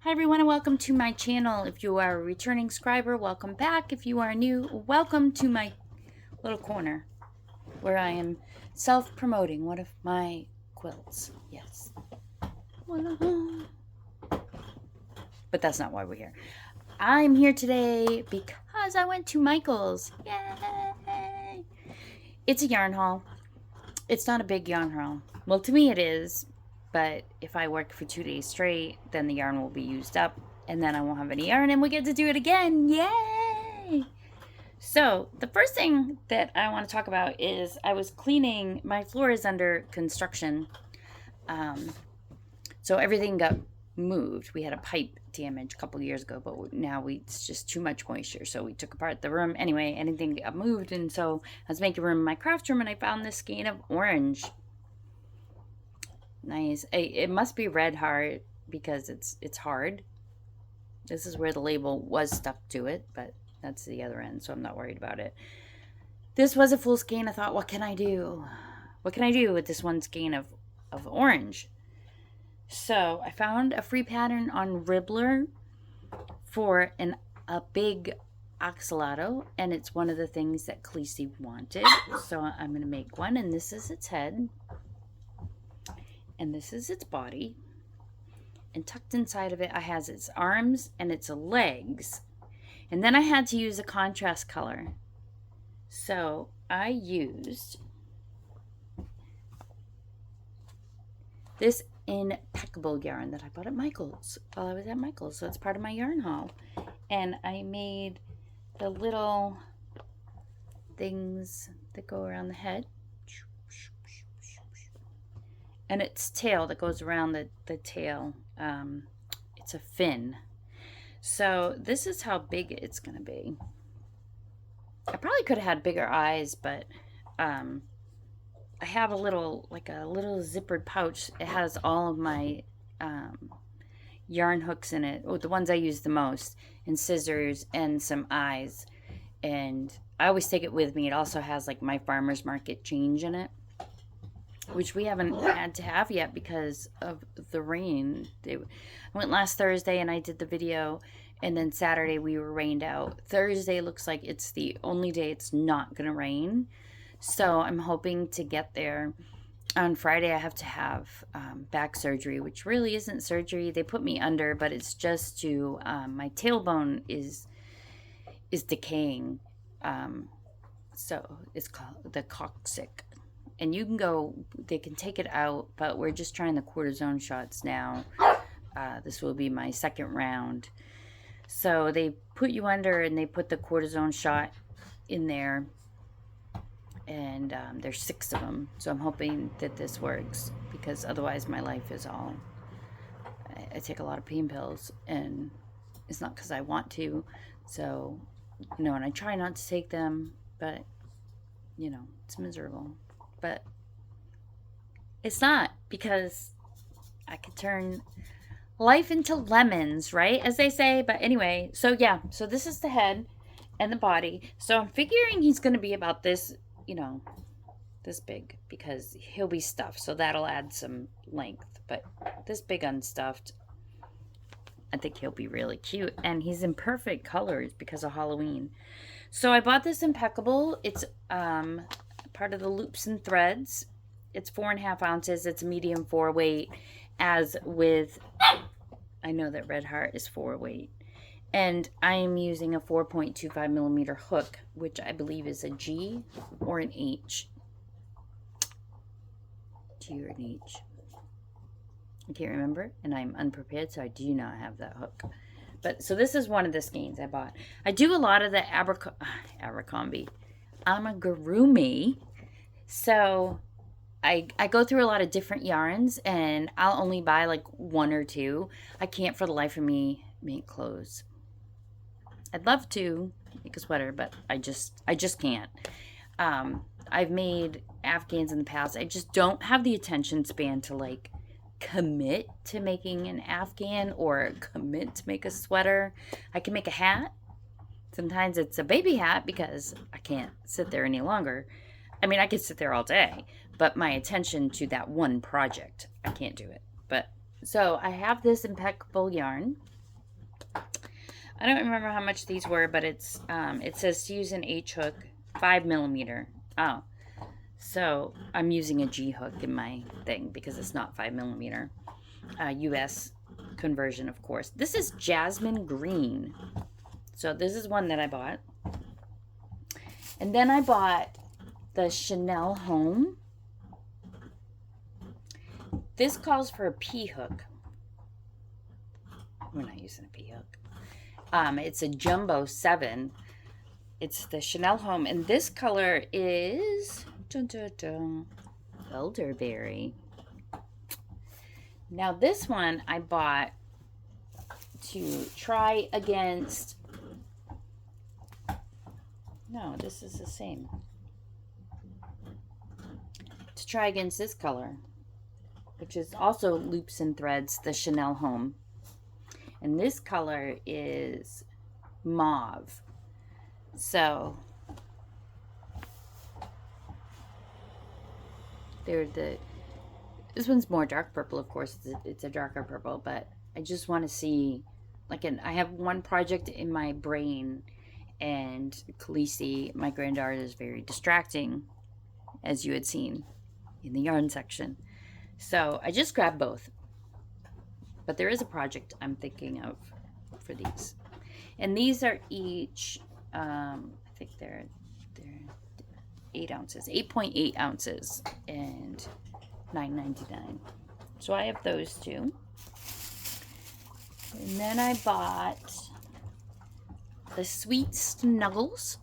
Hi everyone and welcome to my channel. If you are a returning subscriber, welcome back. If you are new, welcome to my little corner where I am self-promoting one of my quilts. Yes. But that's not why we're here. I'm here today because I went to Michael's. Yay! It's a yarn haul. It's not a big yarn haul. Well, to me it is. But if I work for 2 days straight, then the yarn will be used up, and then I won't have any yarn, and we get to do it again. Yay! So the first thing that I want to talk about is I was cleaning. My floor is under construction, so everything got moved. We had a pipe damage a couple years ago, but now it's just too much moisture, so we took apart the room. Anyway, anything got moved, and so I was making room in my craft room, and I found this skein of orange. Nice. It must be red heart because it's hard. This is where the label was stuck to it, but that's the other end, so I'm not worried about it. This was a full skein. I thought, what can I do? What can I do with this one skein of orange? So I found a free pattern on Ribbler for a big axolotl, and it's one of the things that Khaleesi wanted. So I'm going to make one, and this is its head. And this is its body, and tucked inside of it I has its arms and its legs, and then I had to use a contrast color, so I used this impeccable yarn that I bought at Michaelss while I was at Michaelss, so it's part of my yarn haul. And I made the little things that go around the head, and its tail that goes around the tail. It's a fin. So this is how big it's gonna be. I probably could have had bigger eyes, but I have a little zippered pouch. It has all of my yarn hooks in it, the ones I use the most, and scissors and some eyes, and I always take it with me. It also has like my farmer's market change in it, which we haven't had to have yet because of the rain. I went last Thursday and I did the video, and then Saturday we were rained out. Thursday looks like it's the only day it's not going to rain, so I'm hoping to get there. On Friday I have to have back surgery, which really isn't surgery. They put me under, but it's just to, my tailbone is decaying, so it's called the coccyx. And you can go, they can take it out, but we're just trying the cortisone shots now. This will be my second round. So they put you under and they put the cortisone shot in there. And there's 6 of them. So I'm hoping that this works, because otherwise my life is all, I take a lot of pain pills, and it's not because I want to. So, and I try not to take them, but, it's miserable. But it's not, because I could turn life into lemons, right? As they say. But anyway, so yeah, so this is the head and the body. So I'm figuring he's going to be about this, this big, because he'll be stuffed. So that'll add some length. But this big unstuffed, I think he'll be really cute. And he's in perfect colors because of Halloween. So I bought this impeccable. It's part of the Loops and Threads. It's 4.5 ounces. It's a medium 4 weight, as with, I know that Red Heart is 4 weight, and I'm using a 4.25 millimeter hook, which I believe is a G or an H. G or an H. I can't remember, and I'm unprepared, so I do not have that hook. But so this is one of the skeins I bought. I do a lot of the Abercrombie amigurumi. So I go through a lot of different yarns, and I'll only buy like 1 or 2. I can't for the life of me make clothes. I'd love to make a sweater, but I just can't. I've made Afghans in the past. I just don't have the attention span to like commit to making an Afghan or commit to make a sweater. I can make a hat. Sometimes it's a baby hat because I can't sit there any longer. I mean, I could sit there all day, but my attention to that one project, I can't do it. But So I have this impeccable yarn. I don't remember how much these were, but it's it says to use an H hook, 5 millimeter. Oh, so I'm using a G hook in my thing because it's not 5 millimeter. US conversion, of course. This is Jasmine Green. So this is one that I bought. And then I bought the Chanel Home. This calls for a P hook. We're not using a P hook. It's a Jumbo 7. It's the Chanel Home. And this color is dun, dun, dun, elderberry. Now this one I bought to try against... No, this is the same. To try against this color, which is also loops and threads, the Chanel Home. And this color is mauve. So this one's more dark purple, of course. It's a darker purple, but I just want to see, like, I have one project in my brain, and Khaleesi, my granddaughter, is very distracting, as you had seen in the yarn section. So I just grabbed both. But there is a project I'm thinking of for these. And these are each, I think they're 8 ounces, 8.8 ounces, and $9.99. So I have those two. And then I bought the Sweet Snuggles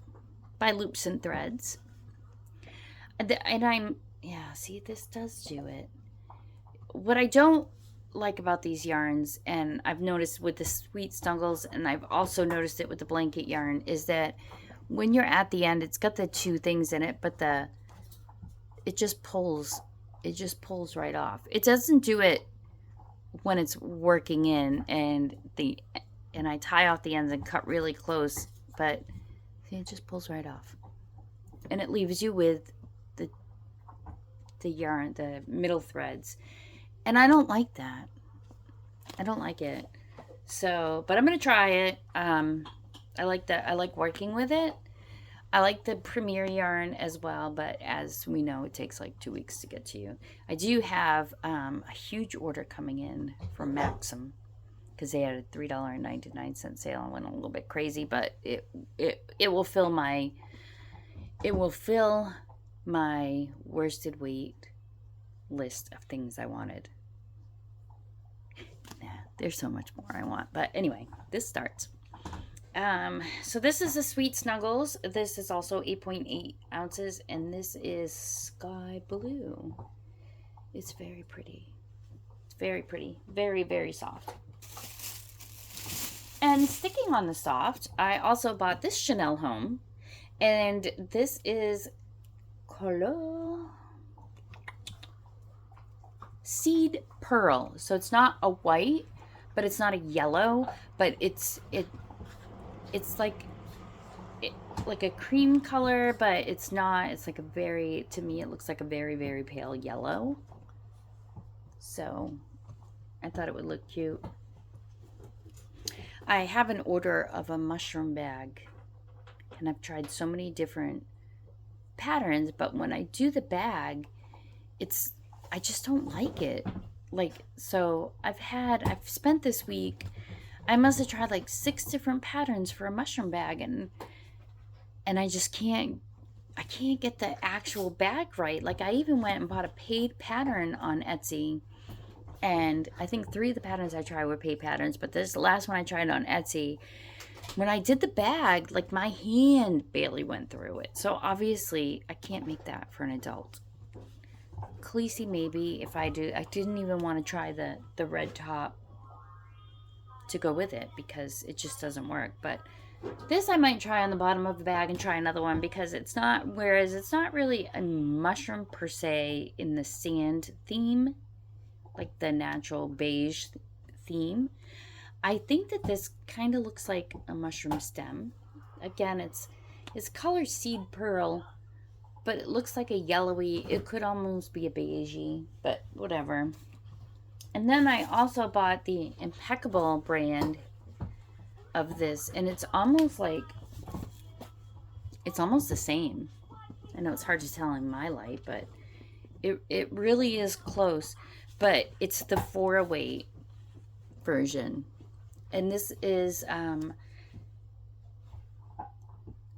by Loops and Threads. And yeah, see, this does do it. What I don't like about these yarns, and I've noticed with the Sweet Snuggles, and I've also noticed it with the blanket yarn, is that when you're at the end, it's got the two things in it, but it just pulls right off. It doesn't do it when it's working in, and I tie off the ends and cut really close, but see, it just pulls right off. And it leaves you with the yarn, the middle threads. And I don't like that. I don't like it. So, but I'm going to try it. I like that. I like working with it. I like the Premier yarn as well, but as we know, it takes like 2 weeks to get to you. I do have a huge order coming in from Maxim because they had a $3.99 sale. I went a little bit crazy, but it will fill my worsted weight list of things I wanted. Nah, there's so much more I want, but anyway, this starts. So this is the Sweet Snuggles. This is also 8.8 ounces, and this is sky blue. It's very pretty. It's very pretty. Very, very soft. And sticking on the soft, I also bought this Chanel Home, and this is color Seed Pearl. So it's not a white, but it's not a yellow, but it's like a cream color, but it's not. It's like to me, it looks like a very, very pale yellow. So I thought it would look cute. I have an order of a mushroom bag, and I've tried so many different patterns, but when I do the bag, I just don't like it. So I've spent this week, I must have tried like 6 different patterns for a mushroom bag, and I just can't get the actual bag right. Like, I even went and bought a paid pattern on Etsy, and I think 3 of the patterns I tried were paid patterns, but this last one I tried on Etsy, when I did the bag, like, my hand barely went through it. So obviously I can't make that for an adult. Khaleesi, maybe, if I do. I didn't even want to try the red top to go with it because it just doesn't work. But this I might try on the bottom of the bag and try another one, because it's not really a mushroom per se in the sand theme, like the natural beige theme. I think that this kind of looks like a mushroom stem. Again, it's color Seed Pearl, but it looks like a yellowy, it could almost be a beigey, but whatever. And then I also bought the Impeccable brand of this, and it's almost the same. I know it's hard to tell in my light, but it really is close. But it's the 4-weight version. And this is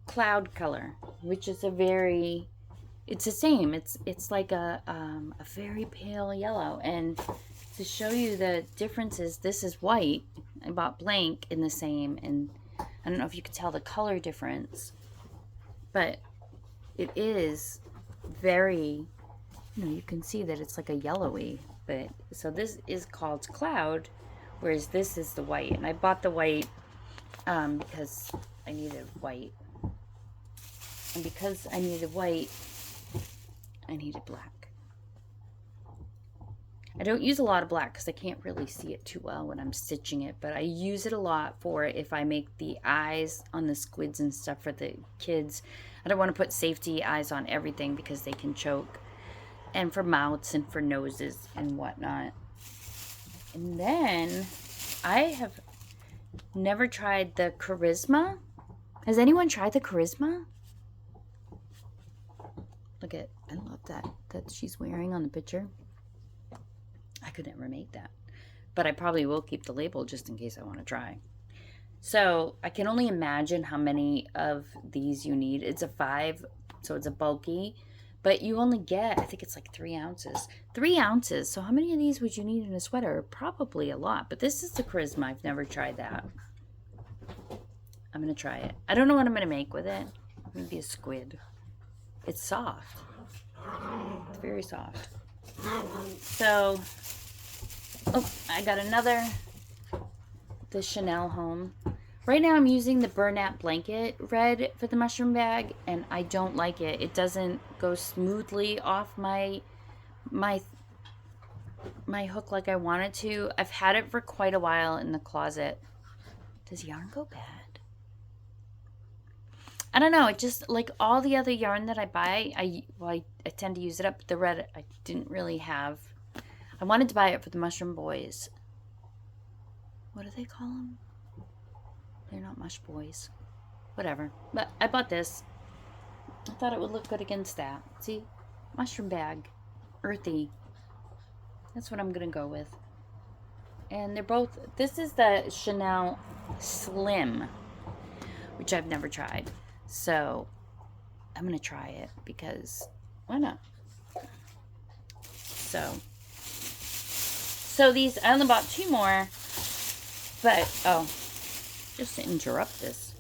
cloud color, which is it's the same. It's like a very pale yellow. And to show you the differences, this is white. I bought blank in the same, and I don't know if you could tell the color difference, but it is very, you can see that it's like a yellowy. But so this is called cloud, whereas this is the white. And I bought the white because I needed white. And because I needed white, I needed black. I don't use a lot of black because I can't really see it too well when I'm stitching it, but I use it a lot for if I make the eyes on the squids and stuff for the kids. I don't want to put safety eyes on everything because they can choke. And for mouths and for noses and whatnot. And then I have never tried the Charisma. Has anyone tried the Charisma? Look at, I love that she's wearing on the picture. I could never make that. But I probably will keep the label just in case I want to try. So I can only imagine how many of these you need. It's a 5, so it's a bulky. But you only get, I think it's like 3 ounces. 3 ounces. So how many of these would you need in a sweater? Probably a lot. But this is the Charisma. I've never tried that. I'm going to try it. I don't know what I'm going to make with it. Maybe a squid. It's soft. It's very soft. So, I got the Chanel Home. Right now I'm using the Bernat Blanket red for the mushroom bag, and I don't like it. It doesn't go smoothly off my hook like I want it to. I've had it for quite a while in the closet. Does yarn go bad? I don't know. It just, like all the other yarn that I buy, I tend to use it up. But the red, I didn't really have. I wanted to buy it for the Mushroom Boys. What do they call them? They're not Mush Boys. Whatever. But I bought this. I thought it would look good against that. See? Mushroom bag. Earthy. That's what I'm going to go with. And they're both, this is the Chanel Slim, which I've never tried. So I'm going to try it because why not? So these, I only bought 2 more, but, just to interrupt this,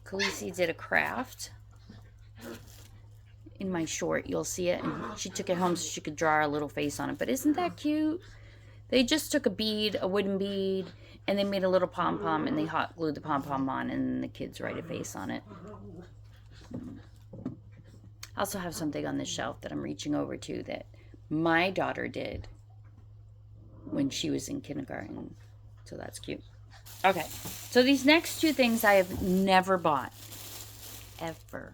Khaleesi did a craft in my short. You'll see it, and she took it home so she could draw a little face on it. But isn't that cute? They just took a wooden bead, and they made a little pom-pom, and they hot glued the pom-pom on, and the kids write a face on it. I also have something on this shelf that I'm reaching over to that my daughter did when she was in kindergarten. So that's cute. Okay, so these next 2 things I have never bought. Ever.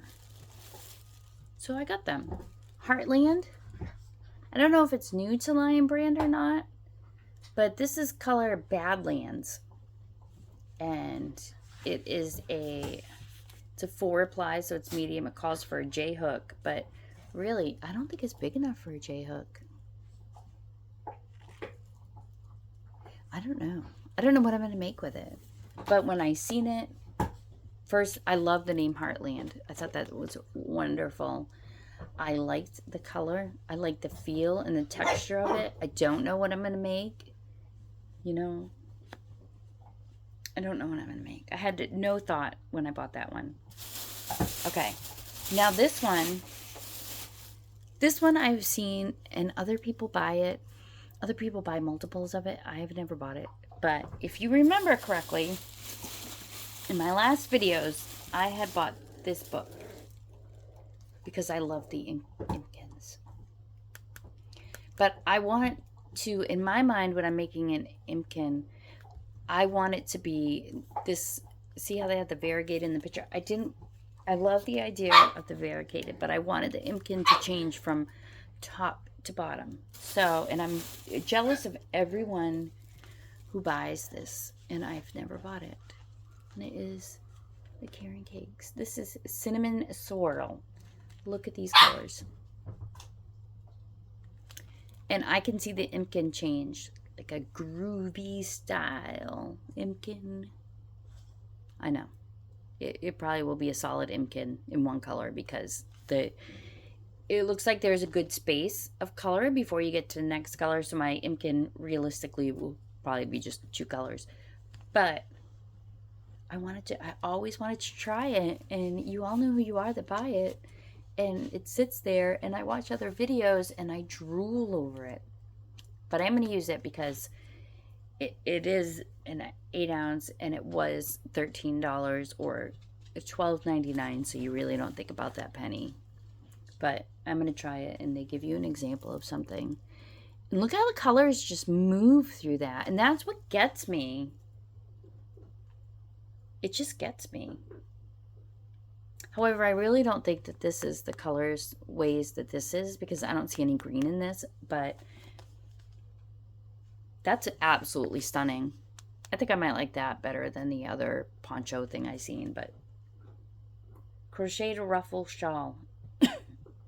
So I got them. Heartland. I don't know if it's new to Lion Brand or not, but this is color Badlands. And it is it's a 4 ply, so it's medium. It calls for a J hook, but really, I don't think it's big enough for a J hook. I don't know. I don't know what I'm going to make with it. But when I seen it, first, I love the name Heartland. I thought that was wonderful. I liked the color. I liked the feel and the texture of it. I don't know what I'm going to make. I don't know what I'm going to make. I had no thought when I bought that one. Okay. Now this one I've seen, and other people buy it. Other people buy multiples of it. I have never bought it. But if you remember correctly, in my last videos, I had bought this book because I love the Imkins. But I want to, in my mind, when I'm making an Imkin, I want it to be this. See how they have the variegated in the picture? I love the idea of the variegated, but I wanted the Imkin to change from top to bottom. So, and I'm jealous of everyone who buys this, and I've never bought it. And it is the Karen Cakes. This is cinnamon swirl. Look at these colors. And I can see the Imkin change, like a groovy style Imkin. I know. It probably will be a solid Imkin in one color because it looks like there's a good space of color before you get to the next color. So my Imkin realistically will probably be just 2 colors. But I always wanted to try it, and you all know who you are that buy it, and it sits there, and I watch other videos and I drool over it. But I'm going to use it because it is an 8 ounce, and it was $13 or $12.99, so you really don't think about that penny. But I'm going to try it, and they give you an example of something. And look how the colors just move through that, and that's what gets me. It just gets me. However, I really don't think that this is the colors ways that this is, because I don't see any green in this, but that's absolutely stunning. I think I might like that better than the other poncho thing I seen, but crocheted ruffle shawl.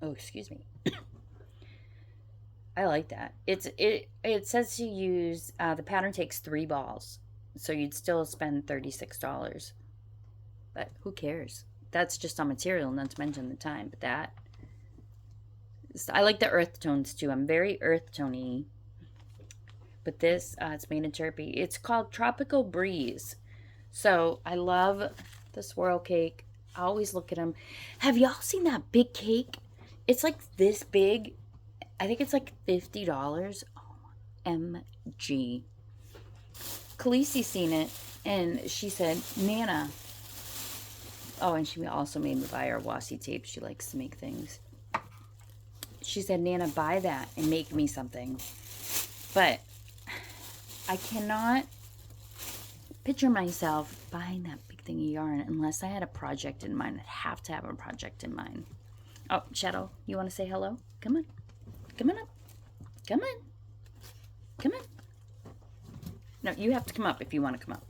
Oh, excuse me. I like that. It says to use, the pattern takes 3 balls, so you'd still spend $36. But who cares? That's just on material, not to mention the time. But that, I like the earth tones too. I'm very earth tony. But this, it's made in Turkey. It's called Tropical Breeze. So I love the swirl cake. I always look at them. Have y'all seen that big cake? It's like this big. I think it's like $50. OMG. Khaleesi seen it, and she said, Nana. Oh, and she also made me buy her washi tape. She likes to make things. She said, Nana, buy that and make me something. But I cannot picture myself buying that big thing of yarn unless I had a project in mind. I'd have to have a project in mind. Oh, Shadow, you want to say hello? Come on. Come on up. Come on. Come on. No, you have to come up if you want to come up.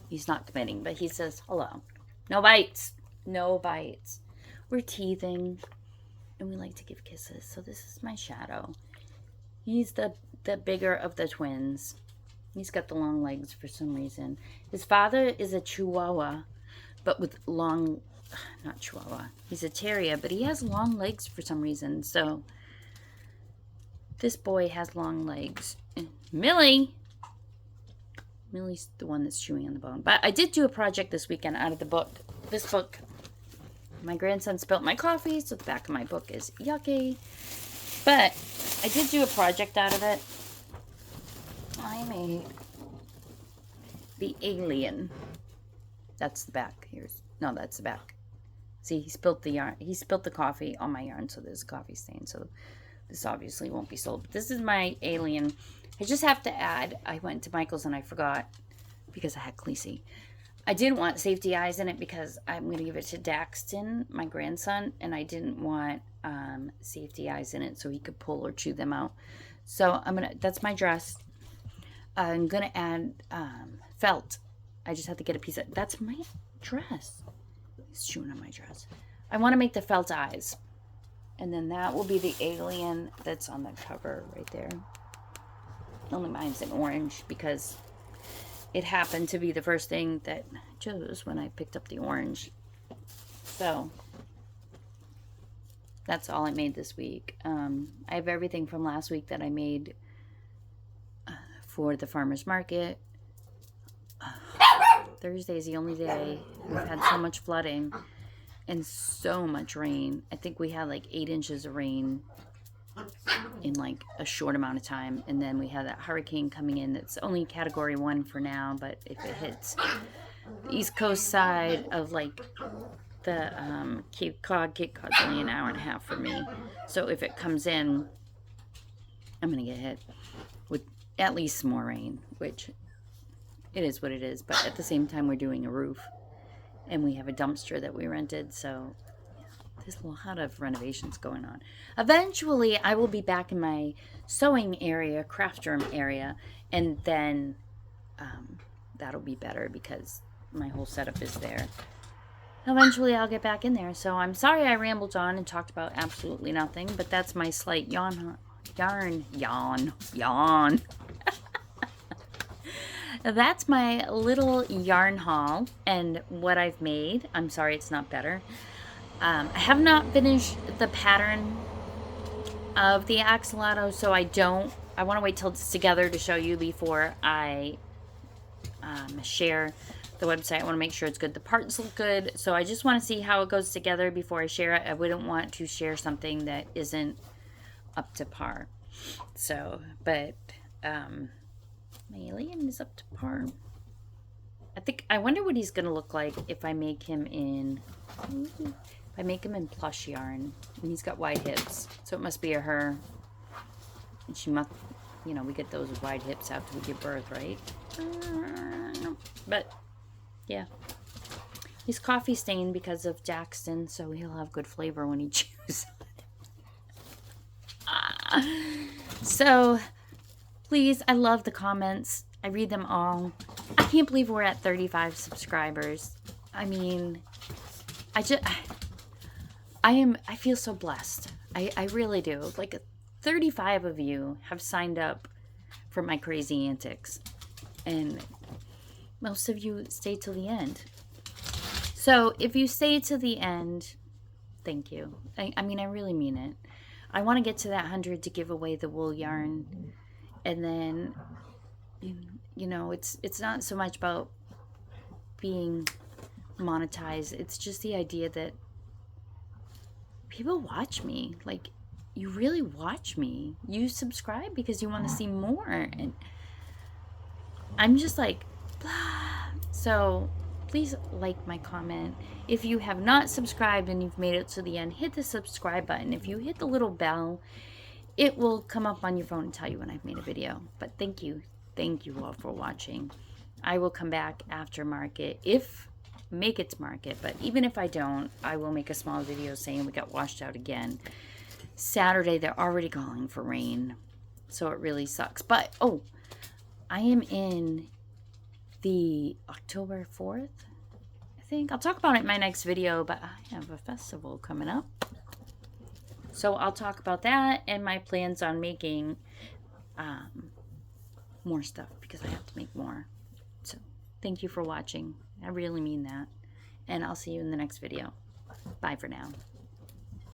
He's not committing, but he says hello. No bites. No bites. We're teething, and we like to give kisses. So this is my Shadow. He's the bigger of the twins. He's got the long legs for some reason. His father is a Chihuahua, but with long, not Chihuahua. He's a terrier, but he has long legs for some reason. So this boy has long legs. And Millie's the one that's chewing on the bone. But I did do a project this weekend out of the book. This book. My grandson spilt my coffee, so the back of my book is yucky. But I did do a project out of it. I made the alien. That's the back. That's the back. See, he spilt the yarn. He spilt the coffee on my yarn, so there's a coffee stain. So this obviously won't be sold. But this is my alien. I just have to add, I went to Michael's and I forgot because I had Khaleesi. I didn't want safety eyes in it because I'm going to give it to Daxton, my grandson, and I didn't want safety eyes in it so he could pull or chew them out. So that's my dress. I'm going to add felt. I just have to get a piece of, that's my dress. He's chewing on my dress. I want to make the felt eyes. And then that will be the alien that's on the cover right there. Only mine's in orange because it happened to be the first thing that I chose when I picked up the orange. So that's all I made this week. I have everything from last week that I made for the farmer's market. Thursday is the only day. We've had so much flooding and so much rain. I think we had like 8 inches of rain in like a short amount of time, and then we had that hurricane coming in that's only category 1 for now, but if it hits the east coast side of like the Cape Cod's only an hour and a half for me, so if it comes in, I'm gonna get hit with at least some more rain, which it is what it is. But at the same time, we're doing a roof and we have a dumpster that we rented, so There's a lot of renovations going on. Eventually, I will be back in my sewing area, craft room area, and then that'll be better because my whole setup is there. Eventually, I'll get back in there. So I'm sorry I rambled on and talked about absolutely nothing, but that's my slight yawn. That's my little yarn haul and what I've made. I'm sorry it's not better. I have not finished the pattern of the axolotl, so I want to wait till it's together to show you before I share the website. I want to make sure it's good. The parts look good, so I just want to see how it goes together before I share it. I wouldn't want to share something that isn't up to par. So, but my alien is up to par. I wonder what he's gonna look like if I make him in plush yarn. And he's got wide hips, so it must be a her. And she must, we get those wide hips after we give birth, right? But yeah, he's coffee stained because of Jackson, so he'll have good flavor when he chews. So please, I love the comments. I read them all. I can't believe we're at 35 subscribers. I mean, I feel so blessed. I really do. Like 35 of you have signed up for my crazy antics. And most of you stay till the end. So if you stay to the end, thank you. I mean, I really mean it. I want to get to that 100 to give away the wool yarn. And then, it's not so much about being monetized. It's just the idea that people watch me. Like, you really watch me. You subscribe because you want to see more. And I'm just like, blah. So please like my comment. If you have not subscribed and you've made it to the end, hit the subscribe button. If you hit the little bell, it will come up on your phone and tell you when I've made a video. But thank you all for watching. I will come back after market if make it to market, but even if I don't, I will make a small video saying we got washed out again. Saturday they're already calling for rain, so it really sucks. But I am in the October 4th, I think. I'll talk about it in my next video, but I have a festival coming up. So I'll talk about that and my plans on making more stuff because I have to make more. So thank you for watching. I really mean that. And I'll see you in the next video. Bye for now.